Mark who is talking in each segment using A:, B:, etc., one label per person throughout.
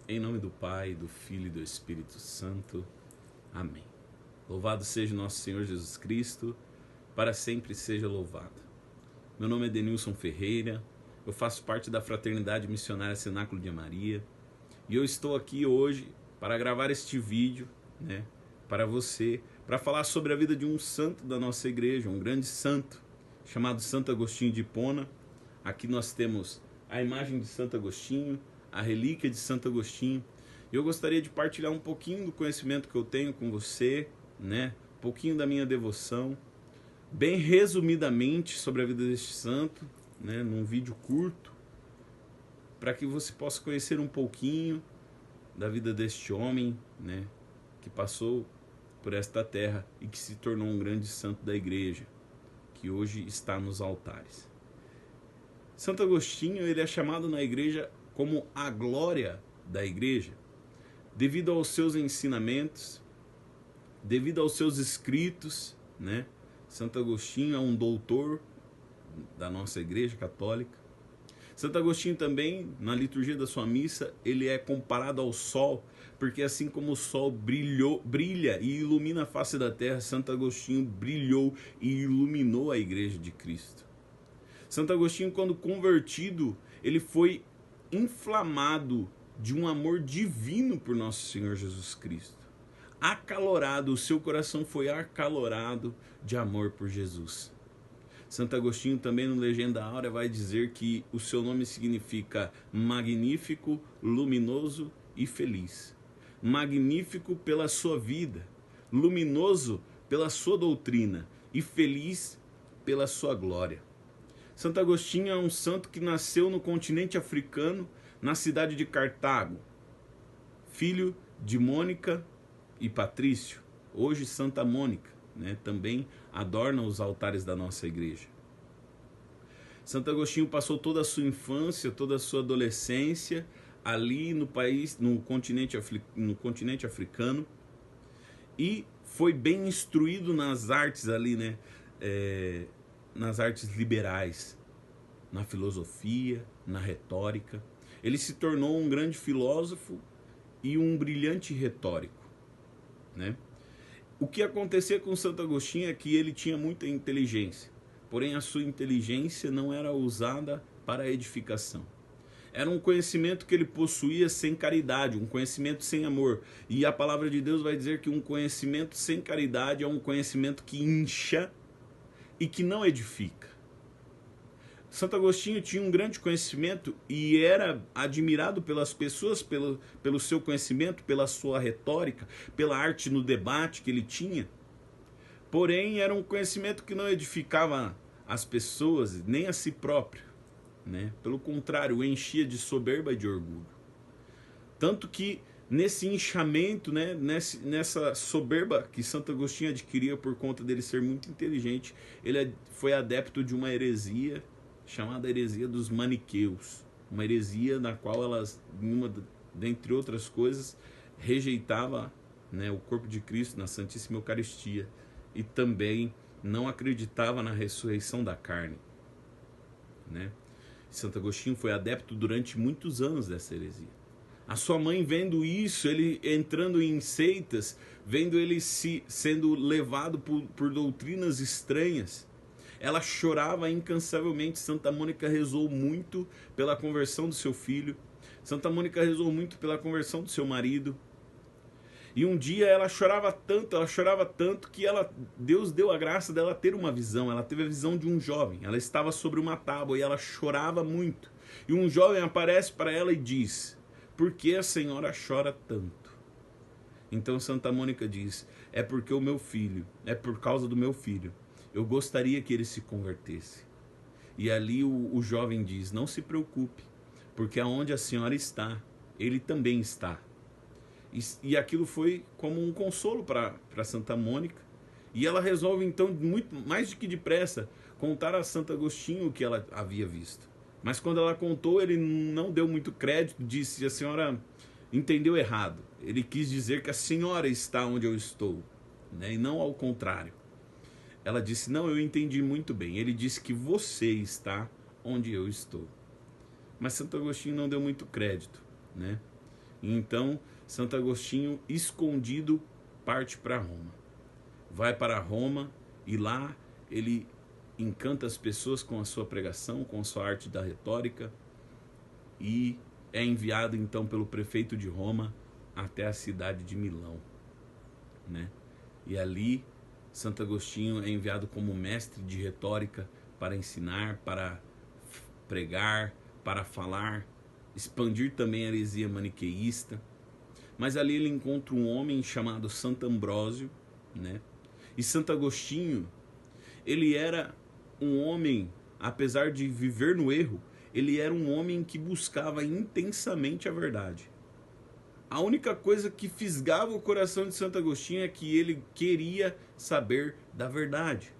A: Em nome do Pai, do Filho e do Espírito Santo. Amém. Louvado seja o nosso Senhor Jesus Cristo, para sempre seja louvado. Meu nome é Denilson Ferreira, eu faço parte da Fraternidade Missionária Cenáculo de Maria e eu estou aqui hoje para gravar este vídeo, para você, para falar sobre a vida de um santo da nossa igreja, um grande santo, chamado Santo Agostinho de Hipona. Aqui nós temos a imagem de Santo Agostinho, a relíquia de Santo Agostinho. Eu gostaria de partilhar um pouquinho do conhecimento que eu tenho com você, um pouquinho da minha devoção, bem resumidamente sobre a vida deste santo, num vídeo curto, para que você possa conhecer um pouquinho da vida deste homem, que passou por esta terra e que se tornou um grande santo da igreja, que hoje está nos altares. Santo Agostinho, ele é chamado na igreja como a glória da igreja, devido aos seus ensinamentos, devido aos seus escritos, Santo Agostinho é um doutor da nossa igreja católica. Santo Agostinho também, na liturgia da sua missa, ele é comparado ao sol, porque assim como o sol brilha e ilumina a face da terra, Santo Agostinho brilhou e iluminou a igreja de Cristo. Santo Agostinho, quando convertido, ele foi inflamado de um amor divino por nosso Senhor Jesus Cristo. Acalorado, o seu coração foi acalorado de amor por Jesus. Santo Agostinho também no Legenda Áurea vai dizer que o seu nome significa magnífico, luminoso e feliz. Magnífico pela sua vida, luminoso pela sua doutrina e feliz pela sua glória. Santo Agostinho é um santo que nasceu no continente africano, na cidade de Cartago, filho de Mônica e Patrício, hoje Santa Mônica, também adorna os altares da nossa igreja. Santo Agostinho passou toda a sua infância, toda a sua adolescência ali no continente africano e foi bem instruído nas artes ali, nas artes liberais, na filosofia, na retórica. Ele se tornou um grande filósofo e um brilhante retórico, O que acontecia com Santo Agostinho é que ele tinha muita inteligência, porém a sua inteligência não era usada para a edificação. Era um conhecimento que ele possuía sem caridade, um conhecimento sem amor. E a palavra de Deus vai dizer que um conhecimento sem caridade é um conhecimento que incha e que não edifica. Santo Agostinho tinha um grande conhecimento e era admirado pelas pessoas pelo seu conhecimento, pela sua retórica, pela arte no debate que ele tinha. Porém, era um conhecimento que não edificava as pessoas, nem a si próprio. Pelo contrário, o enchia de soberba e de orgulho. Tanto que nesse inchamento, nessa soberba que Santo Agostinho adquiria por conta dele ser muito inteligente, ele foi adepto de uma heresia chamada heresia dos maniqueus, uma heresia na qual elas, dentre outras coisas, rejeitava o corpo de Cristo na Santíssima Eucaristia e também não acreditava na ressurreição da carne. Santo Agostinho foi adepto durante muitos anos dessa heresia. A sua mãe, vendo isso, ele entrando em seitas, vendo ele sendo levado por doutrinas estranhas, ela chorava incansavelmente. Santa Mônica rezou muito pela conversão do seu filho. Santa Mônica rezou muito pela conversão do seu marido. E um dia ela chorava tanto que Deus deu a graça dela ter uma visão. Ela teve a visão de um jovem. Ela estava sobre uma tábua e ela chorava muito. E um jovem aparece para ela e diz: "Por que a senhora chora tanto?" Então Santa Mônica diz: "É porque o meu filho, é por causa do meu filho. Eu gostaria que ele se convertesse." E ali o jovem diz: "Não se preocupe, porque aonde a senhora está, ele também está." E aquilo foi como um consolo para Santa Mônica. E ela resolve então, muito mais do que depressa, contar a Santo Agostinho o que ela havia visto. Mas quando ela contou, ele não deu muito crédito, disse: "A senhora entendeu errado. Ele quis dizer que a senhora está onde eu estou, e não ao contrário." Ela disse: "Não, eu entendi muito bem. Ele disse que você está onde eu estou." Mas Santo Agostinho não deu muito crédito, Então, Santo Agostinho, escondido, parte para Roma. Vai para Roma e lá ele encanta as pessoas com a sua pregação, com a sua arte da retórica, e é enviado então pelo prefeito de Roma até a cidade de Milão, né? E ali Santo Agostinho é enviado como mestre de retórica para ensinar, para pregar, para falar, expandir também a heresia maniqueísta. Mas ali ele encontra um homem chamado Santo Ambrósio, né? E Santo Agostinho, ele era um homem, apesar de viver no erro, ele era um homem que buscava intensamente a verdade. A única coisa que fisgava o coração de Santo Agostinho é que ele queria saber da verdade.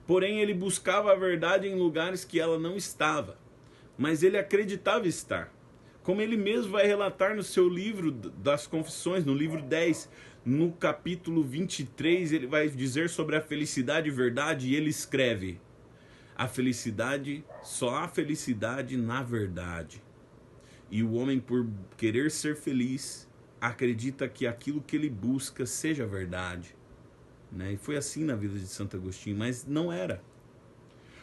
A: Porém, ele buscava a verdade em lugares que ela não estava, mas ele acreditava estar. Como ele mesmo vai relatar no seu livro das Confissões, no livro 10, no capítulo 23, ele vai dizer sobre a felicidade e verdade, e ele escreve: a felicidade, só há felicidade na verdade. E o homem, por querer ser feliz, acredita que aquilo que ele busca seja verdade, né? E foi assim na vida de Santo Agostinho, mas não era.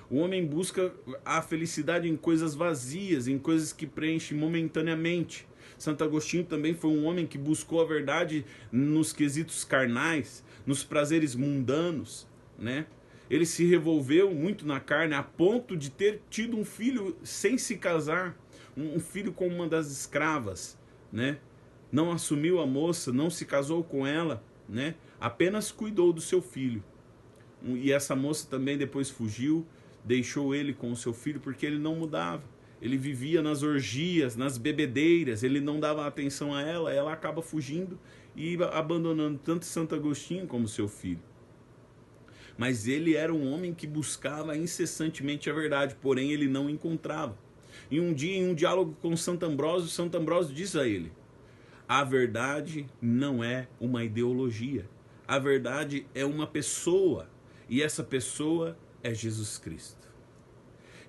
A: O homem busca a felicidade em coisas vazias, em coisas que preenchem momentaneamente. Santo Agostinho também foi um homem que buscou a verdade nos quesitos carnais, nos prazeres mundanos, né? Ele se revolveu muito na carne a ponto de ter tido um filho sem se casar, um filho com uma das escravas, né? Não assumiu a moça, não se casou com ela, né? Apenas cuidou do seu filho. E essa moça também depois fugiu, deixou ele com o seu filho porque ele não mudava. Ele vivia nas orgias, nas bebedeiras, ele não dava atenção a ela, ela acaba fugindo e abandonando tanto Santo Agostinho como seu filho. Mas ele era um homem que buscava incessantemente a verdade, porém ele não encontrava. E um dia, em um diálogo com Santo Ambrósio diz a ele: a verdade não é uma ideologia, a verdade é uma pessoa, e essa pessoa é Jesus Cristo.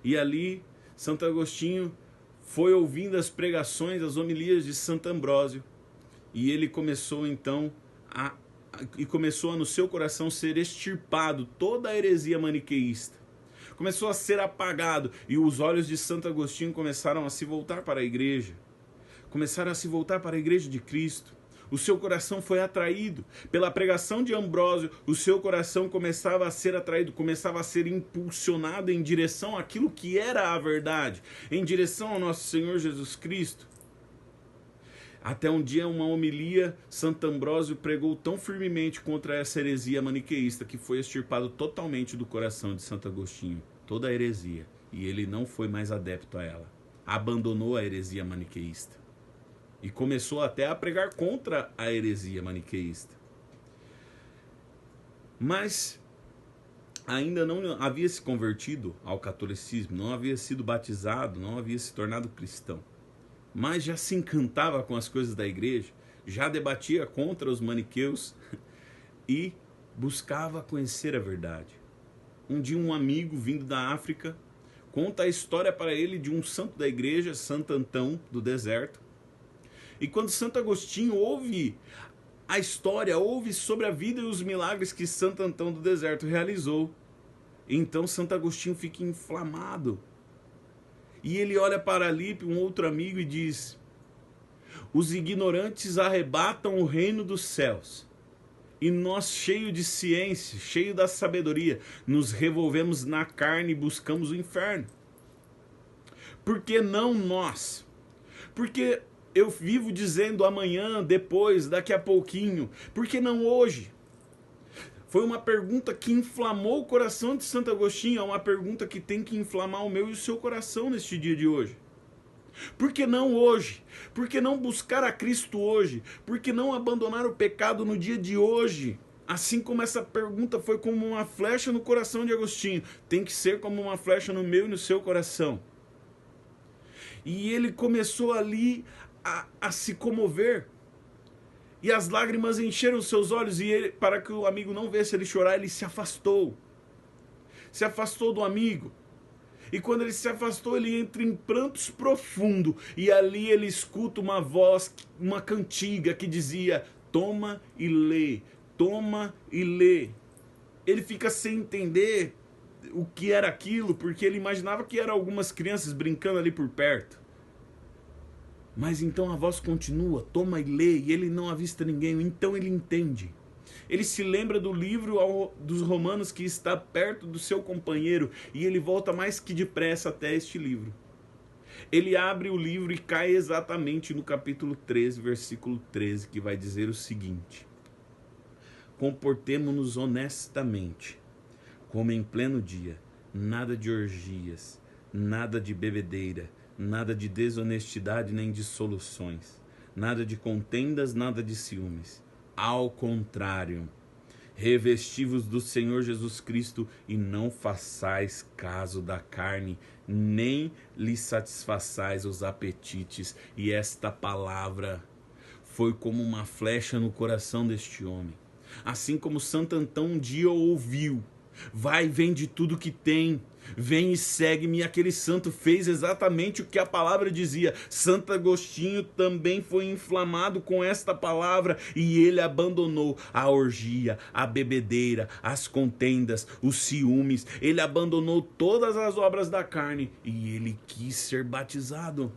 A: E ali Santo Agostinho foi ouvindo as pregações, as homilias de Santo Ambrósio, e ele começou então começou a no seu coração ser extirpado toda a heresia maniqueísta. Começou a ser apagado, e os olhos de Santo Agostinho começaram a se voltar para a igreja. Começaram a se voltar para a igreja de Cristo. O seu coração foi atraído pela pregação de Ambrósio. O seu coração começava a ser atraído, começava a ser impulsionado em direção àquilo que era a verdade, em direção ao nosso Senhor Jesus Cristo. Até um dia, uma homilia, Santo Ambrósio pregou tão firmemente contra essa heresia maniqueísta que foi extirpado totalmente do coração de Santo Agostinho, toda a heresia, e ele não foi mais adepto a ela. Abandonou a heresia maniqueísta e começou até a pregar contra a heresia maniqueísta. Mas ainda não havia se convertido ao catolicismo, não havia sido batizado, não havia se tornado cristão. Mas já se encantava com as coisas da igreja, já debatia contra os maniqueus e buscava conhecer a verdade. Um dia um amigo vindo da África conta a história para ele de um santo da igreja, Santo Antão do deserto. E quando Santo Agostinho ouve a história, ouve sobre a vida e os milagres que Santo Antão do deserto realizou, então Santo Agostinho fica inflamado. E ele olha para Alípio, um outro amigo, e diz: os ignorantes arrebatam o reino dos céus, e nós, cheio de ciência, cheio da sabedoria, nos revolvemos na carne e buscamos o inferno. Por que não nós? Porque eu vivo dizendo amanhã, depois, daqui a pouquinho. Por que não hoje? Foi uma pergunta que inflamou o coração de Santo Agostinho. É uma pergunta que tem que inflamar o meu e o seu coração neste dia de hoje. Por que não hoje? Por que não buscar a Cristo hoje? Por que não abandonar o pecado no dia de hoje? Assim como essa pergunta foi como uma flecha no coração de Agostinho, tem que ser como uma flecha no meu e no seu coração. E ele começou ali a se comover. E as lágrimas encheram seus olhos, e ele, para que o amigo não visse ele chorar, ele se afastou. Se afastou do amigo. E quando ele se afastou, ele entra em prantos profundos. E ali ele escuta uma voz, uma cantiga que dizia: toma e lê, toma e lê. Ele fica sem entender o que era aquilo, porque ele imaginava que eram algumas crianças brincando ali por perto. Mas então a voz continua: toma e lê, e ele não avista ninguém. Então ele entende. Ele se lembra do livro dos Romanos que está perto do seu companheiro, e ele volta mais que depressa até este livro. Ele abre o livro e cai exatamente no capítulo 13, versículo 13, que vai dizer o seguinte: comportemo-nos honestamente, como em pleno dia, nada de orgias, nada de bebedeira, nada de desonestidade nem dissoluções, nada de contendas, nada de ciúmes. Ao contrário, revesti-vos do Senhor Jesus Cristo e não façais caso da carne, nem lhe satisfaçais os apetites. E esta palavra foi como uma flecha no coração deste homem. Assim como Santo Antão um dia ouviu: vai, vende tudo que tem, vem e segue-me. E aquele santo fez exatamente o que a palavra dizia. Santo Agostinho também foi inflamado com esta palavra, e ele abandonou a orgia, a bebedeira, as contendas, os ciúmes. Ele abandonou todas as obras da carne e ele quis ser batizado.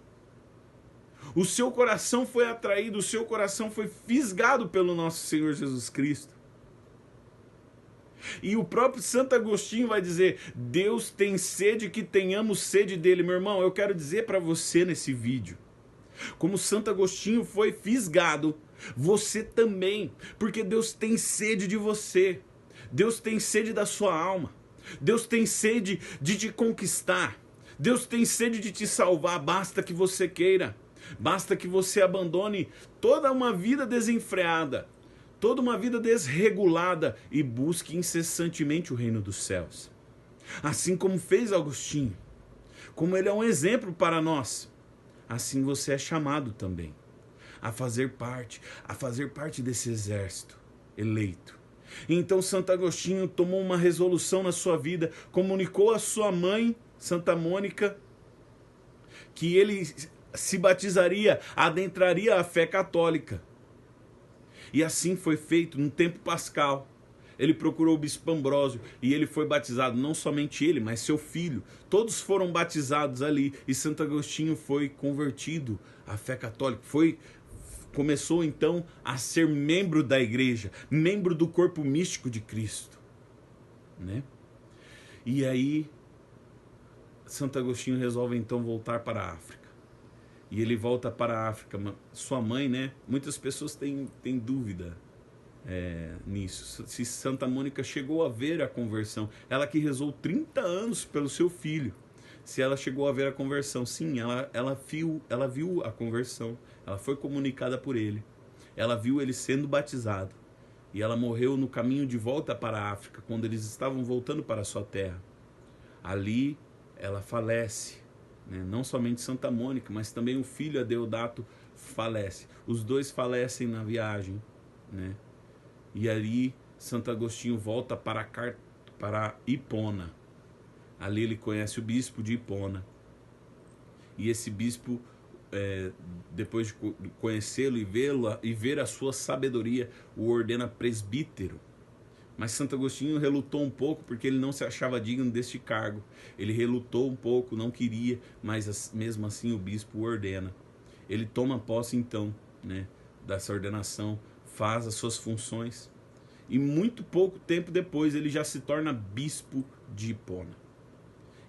A: O seu coração foi atraído, o seu coração foi fisgado pelo nosso Senhor Jesus Cristo. E o próprio Santo Agostinho vai dizer: Deus tem sede que tenhamos sede dele. Meu irmão, eu quero dizer para você nesse vídeo, como Santo Agostinho foi fisgado, você também, porque Deus tem sede de você. Deus tem sede da sua alma. Deus tem sede de te conquistar. Deus tem sede de te salvar. Basta que você queira. Basta que você abandone toda uma vida desenfreada, toda uma vida desregulada, e busque incessantemente o reino dos céus. Assim como fez Agostinho, como ele é um exemplo para nós, assim você é chamado também a fazer parte desse exército eleito. Então Santo Agostinho tomou uma resolução na sua vida, comunicou à sua mãe, Santa Mônica, que ele se batizaria, adentraria a fé católica. E assim foi feito no tempo pascal. Ele procurou o bispo Ambrósio e ele foi batizado, não somente ele, mas seu filho. Todos foram batizados ali, e Santo Agostinho foi convertido à fé católica. Começou então a ser membro da igreja, membro do corpo místico de Cristo, né? E aí Santo Agostinho resolve então voltar para a África. E ele volta para a África. Sua mãe, né? Muitas pessoas têm dúvida nisso. Se Santa Mônica chegou a ver a conversão. Ela que rezou 30 anos pelo seu filho. Se ela chegou a ver a conversão. Sim, ela viu a conversão. Ela foi comunicada por ele. Ela viu ele sendo batizado. E ela morreu no caminho de volta para a África, quando eles estavam voltando para a sua terra. Ali ela falece. Não somente Santa Mônica, mas também o filho Adeodato falece. Os dois falecem na viagem, né? E ali Santo Agostinho volta para Hipona. Ali ele conhece o bispo de Hipona. E esse bispo, depois de conhecê-lo e ver a sua sabedoria, o ordena presbítero. Mas Santo Agostinho relutou um pouco, porque ele não se achava digno deste cargo. Ele relutou um pouco, não queria, mas mesmo assim o bispo o ordena. Ele toma posse então, né, dessa ordenação, faz as suas funções, e muito pouco tempo depois ele já se torna bispo de Hipona.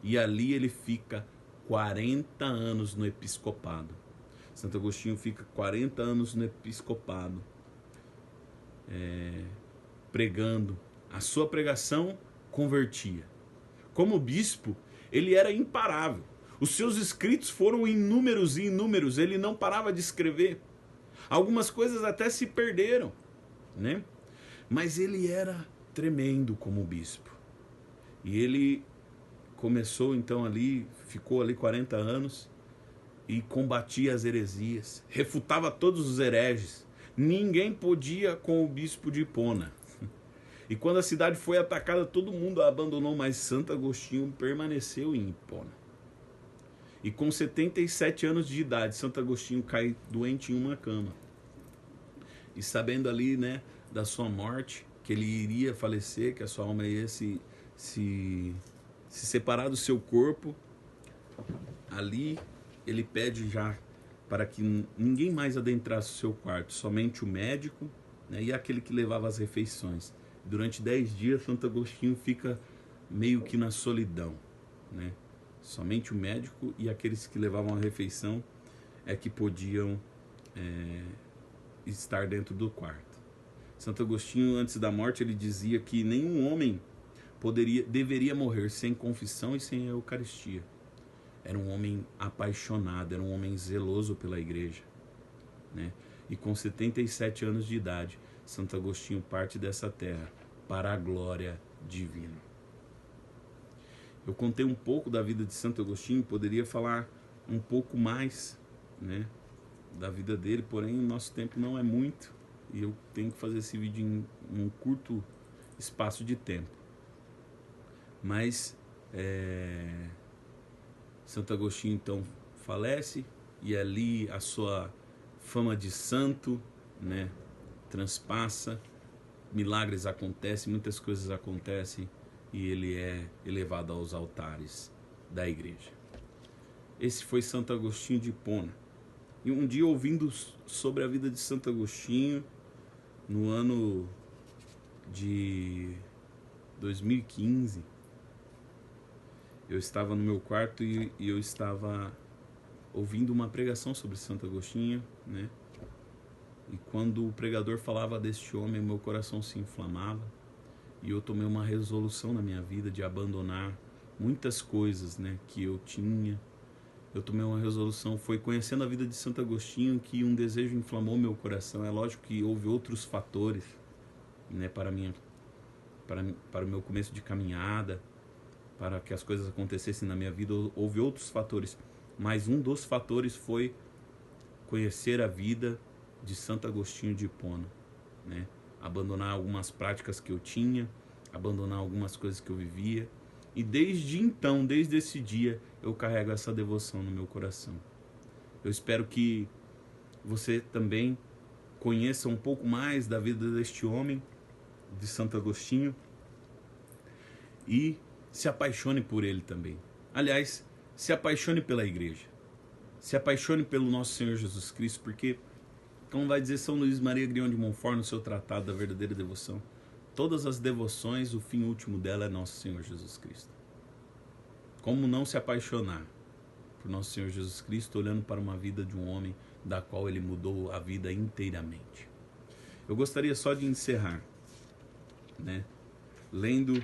A: E ali ele fica 40 anos no episcopado. Santo Agostinho fica 40 anos no episcopado, pregando. A sua pregação convertia. Como bispo, ele era imparável. Os seus escritos foram inúmeros e inúmeros. Ele não parava de escrever. Algumas coisas até se perderam, né? Mas ele era tremendo como bispo. E ele começou então ali, ficou ali 40 anos e combatia as heresias, refutava todos os hereges. Ninguém podia com o bispo de Hipona. E quando a cidade foi atacada, todo mundo a abandonou, mas Santo Agostinho permaneceu em Hipona. E com 77 anos de idade, Santo Agostinho cai doente em uma cama. E sabendo ali, né, da sua morte, que ele iria falecer, que a sua alma ia se separar do seu corpo, ali ele pede já para que ninguém mais adentrasse o seu quarto, somente o médico, né, e aquele que levava as refeições. Durante 10 dias, Santo Agostinho fica meio que na solidão, né? Somente o médico e aqueles que levavam a refeição é que podiam estar dentro do quarto. Santo Agostinho, antes da morte, ele dizia que nenhum homem deveria morrer sem confissão e sem a Eucaristia. Era um homem apaixonado, era um homem zeloso pela igreja, né? E com 77 anos de idade, Santo Agostinho parte dessa terra para a glória divina. Eu contei um pouco da vida de Santo Agostinho, poderia falar um pouco mais, né, da vida dele, porém o nosso tempo não é muito e eu tenho que fazer esse vídeo em um curto espaço de tempo. Mas Santo Agostinho então falece e ali a sua fama de santo, né, transpassa, milagres acontecem, muitas coisas acontecem e ele é elevado aos altares da igreja. Esse foi Santo Agostinho de Hipona. E um dia, ouvindo sobre a vida de Santo Agostinho, no ano de 2015, eu estava no meu quarto e eu estava ouvindo uma pregação sobre Santo Agostinho, né? E quando o pregador falava deste homem, meu coração se inflamava e eu tomei uma resolução na minha vida de abandonar muitas coisas, né, que eu tinha. Eu tomei uma resolução, foi conhecendo a vida de Santo Agostinho que um desejo inflamou meu coração. É lógico que houve outros fatores, né, para o meu começo de caminhada, para que as coisas acontecessem na minha vida, houve outros fatores. Mas um dos fatores foi conhecer a vida de Santo Agostinho de Hipona, né? Abandonar algumas práticas que eu tinha, abandonar algumas coisas que eu vivia. E desde então, desde esse dia, eu carrego essa devoção no meu coração. Eu espero que você também conheça um pouco mais da vida deste homem, de Santo Agostinho, e se apaixone por ele também. Aliás, se apaixone pela igreja. Se apaixone pelo nosso Senhor Jesus Cristo, porque, como vai dizer São Luís Maria Grião de Montfort no seu tratado da verdadeira devoção, todas as devoções, o fim último dela é nosso Senhor Jesus Cristo. Como não se apaixonar por nosso Senhor Jesus Cristo, olhando para uma vida de um homem da qual ele mudou a vida inteiramente? Eu gostaria só de encerrar, né, lendo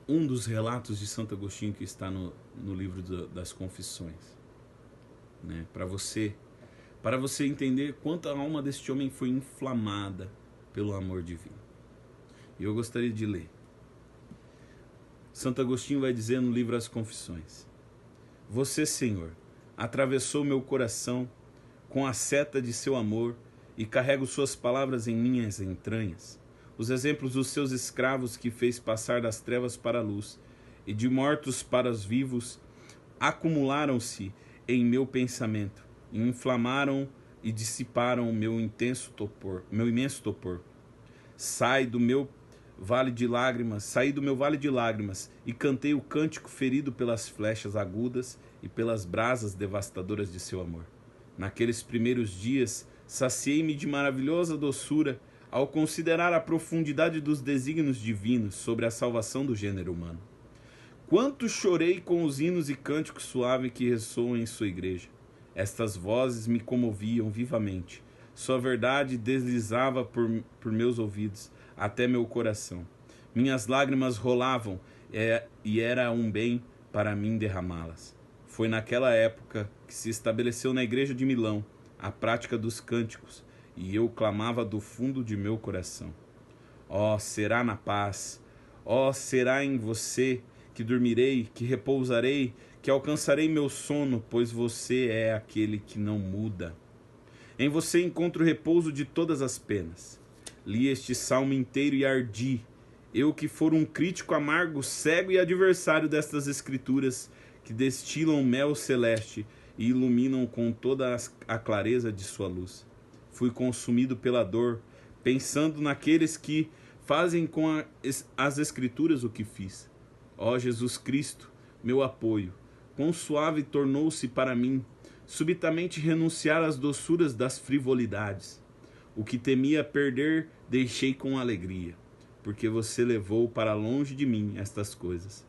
A: um dos relatos de Santo Agostinho que está no livro das Confissões, né, para você entender quanto a alma deste homem foi inflamada pelo amor divino. E eu gostaria de ler. Santo Agostinho vai dizer no livro As Confissões: Você, Senhor, atravessou meu coração com a seta de seu amor e carrego suas palavras em minhas entranhas. Os exemplos dos seus escravos que fez passar das trevas para a luz e de mortos para os vivos acumularam-se em meu pensamento e inflamaram e dissiparam o meu imenso topor. Saí do meu vale de lágrimas e cantei o cântico ferido pelas flechas agudas e pelas brasas devastadoras de seu amor. Naqueles primeiros dias, saciei-me de maravilhosa doçura ao considerar a profundidade dos desígnios divinos sobre a salvação do gênero humano. Quanto chorei com os hinos e cânticos suaves que ressoam em sua igreja. Estas vozes me comoviam vivamente. Sua verdade deslizava por meus ouvidos até meu coração. Minhas lágrimas rolavam e era um bem para mim derramá-las. Foi naquela época que se estabeleceu na igreja de Milão a prática dos cânticos, e eu clamava do fundo de meu coração: ó, será na paz, ó, será em você que dormirei, que repousarei, que alcançarei meu sono, pois você é aquele que não muda. Em você encontro o repouso de todas as penas. Li este salmo inteiro e ardi. Eu que for um crítico amargo, cego e adversário destas escrituras, que destilam mel celeste e iluminam com toda a clareza de sua luz. Fui consumido pela dor, pensando naqueles que fazem com as escrituras o que fiz. Ó Jesus Cristo, meu apoio, quão suave tornou-se para mim subitamente renunciar às doçuras das frivolidades. O que temia perder, deixei com alegria, porque você levou para longe de mim estas coisas.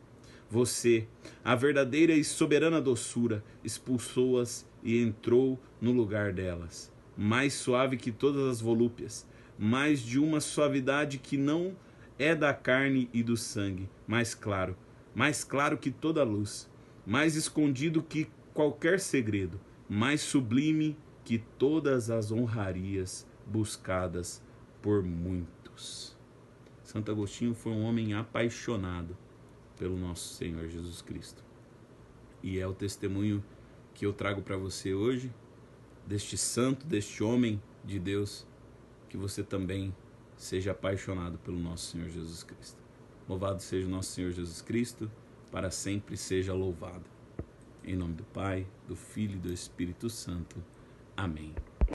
A: Você, a verdadeira e soberana doçura, expulsou-as e entrou no lugar delas. Mais suave que todas as volúpias, mais de uma suavidade que não é da carne e do sangue, mais claro que toda a luz, mais escondido que qualquer segredo, mais sublime que todas as honrarias buscadas por muitos. Santo Agostinho foi um homem apaixonado pelo nosso Senhor Jesus Cristo. E é o testemunho que eu trago para você hoje, deste santo, deste homem de Deus, que você também seja apaixonado pelo nosso Senhor Jesus Cristo. Louvado seja o nosso Senhor Jesus Cristo, para sempre seja louvado. Em nome do Pai, do Filho e do Espírito Santo. Amém.